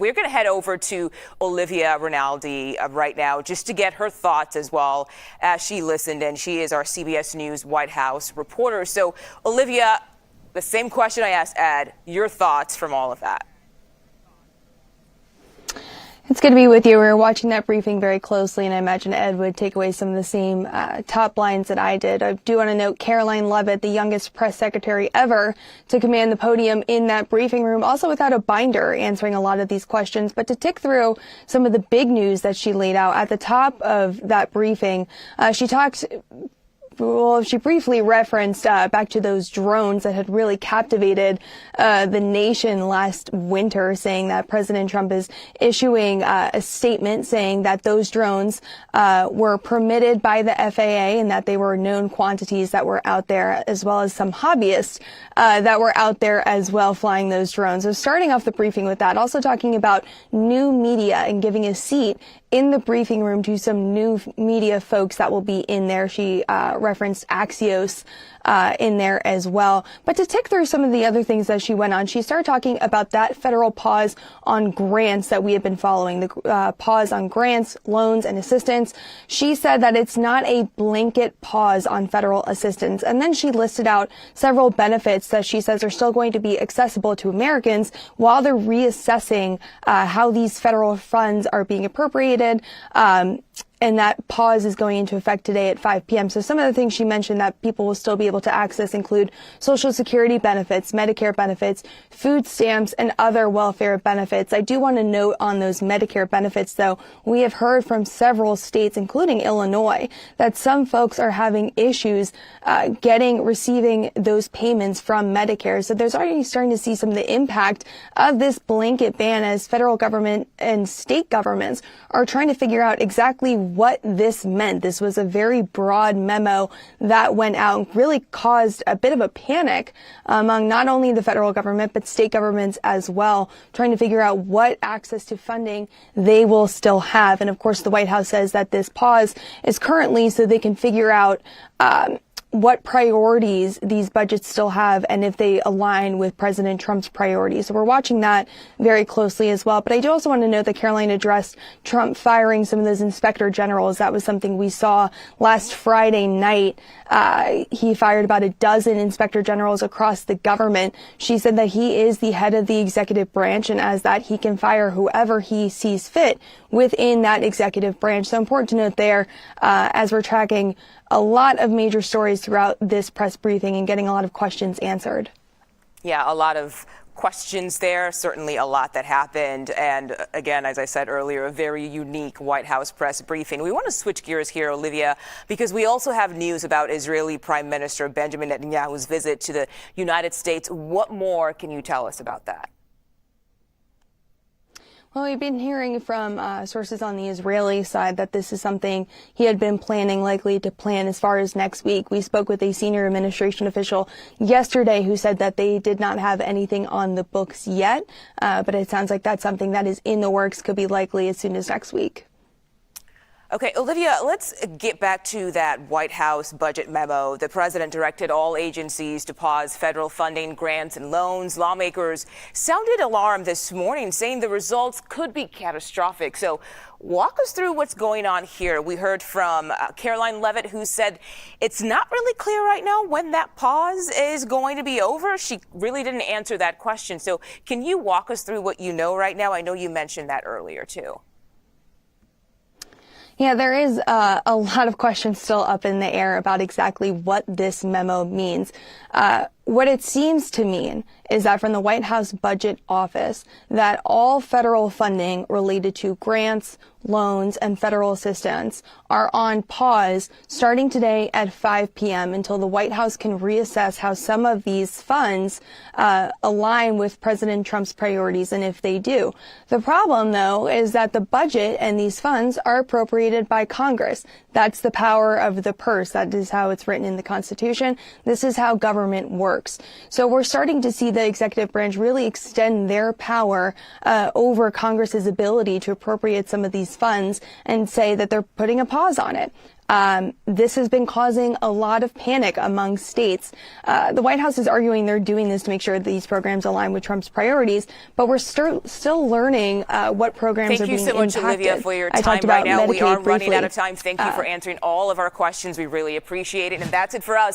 we're going to head over to Olivia Rinaldi right now just to get her thoughts as well as she listened. And she is our CBS News White House reporter. So, Olivia, the same question I asked Ed, your thoughts from all of that. It's good to be with you. We were watching that briefing very closely, and I imagine Ed would take away some of the same top lines that I did. I do want to note Karoline Leavitt, the youngest press secretary ever to command the podium in that briefing room, also without a binder, answering a lot of these questions. But to tick through some of the big news that she laid out at the top of that briefing, she briefly referenced back to those drones that had really captivated the nation last winter, saying that President Trump is issuing a statement saying that those drones were permitted by the FAA and that they were known quantities that were out there, as well as some hobbyists that were out there as well flying those drones. So starting off the briefing with that, also talking about new media and giving a seat in the briefing room to some new media folks that will be in there. She referenced Axios in there as well. But to tick through some of the other things that she went on, she started talking about that federal pause on grants that we have been following, the pause on grants, loans, and assistance. She said that it's not a blanket pause on federal assistance. And then she listed out several benefits that she says are still going to be accessible to Americans while they're reassessing how these federal funds are being appropriated. And that pause is going into effect today at 5 p.m. So some of the things she mentioned that people will still be able to access include Social Security benefits, Medicare benefits, food stamps, and other welfare benefits. I do want to note on those Medicare benefits, though, we have heard from several states, including Illinois, that some folks are having issues receiving those payments from Medicare. So there's already starting to see some of the impact of this blanket ban as federal government and state governments are trying to figure out exactly what this meant. This was a very broad memo that went out and really caused a bit of a panic among not only the federal government, but state governments as well, trying to figure out what access to funding they will still have. And of course, the White House says that this pause is currently so they can figure out what priorities these budgets still have and if they align with President Trump's priorities. So we're watching that very closely as well. But I do also want to note that Karoline addressed Trump firing some of those inspector generals. That was something we saw last Friday night. He fired about a dozen inspector generals across the government. She said that he is the head of the executive branch, and as that, he can fire whoever he sees fit within that executive branch. So important to note there, as we're tracking a lot of major stories throughout this press briefing and getting a lot of questions answered. Yeah, a lot of questions there, certainly a lot that happened. And again, as I said earlier, a very unique White House press briefing. We want to switch gears here, Olivia, because we also have news about Israeli Prime Minister Benjamin Netanyahu's visit to the United States. What more can you tell us about that? Well, we've been hearing from sources on the Israeli side that this is something he had been likely to plan as far as next week. We spoke with a senior administration official yesterday who said that they did not have anything on the books yet, but it sounds like that's something that is in the works, could be likely as soon as next week. Okay, Olivia, let's get back to that White House budget memo. The president directed all agencies to pause federal funding, grants, and loans. Lawmakers sounded alarm this morning, saying the results could be catastrophic. So walk us through what's going on here. We heard from Karoline Leavitt, who said it's not really clear right now when that pause is going to be over. She really didn't answer that question. So can you walk us through what you know right now? I know you mentioned that earlier, too. Yeah, there is a lot of questions still up in the air about exactly what this memo means. What it seems to mean is that from the White House Budget Office, that all federal funding related to grants, loans, and federal assistance are on pause starting today at 5 p.m. until the White House can reassess how some of these funds align with President Trump's priorities, and if they do. The problem, though, is that the budget and these funds are appropriated by Congress. That's the power of the purse. That is how it's written in the Constitution. This is how government works. works. So we're starting to see the executive branch really extend their power over Congress's ability to appropriate some of these funds and say that they're putting a pause on it. This has been causing a lot of panic among states. The White House is arguing they're doing this to make sure these programs align with Trump's priorities, but we're still learning what programs are being impacted. Thank you so much, Olivia, for your time. Right now, we are running out of time. Thank you for answering all of our questions. We really appreciate it. And that's it for us.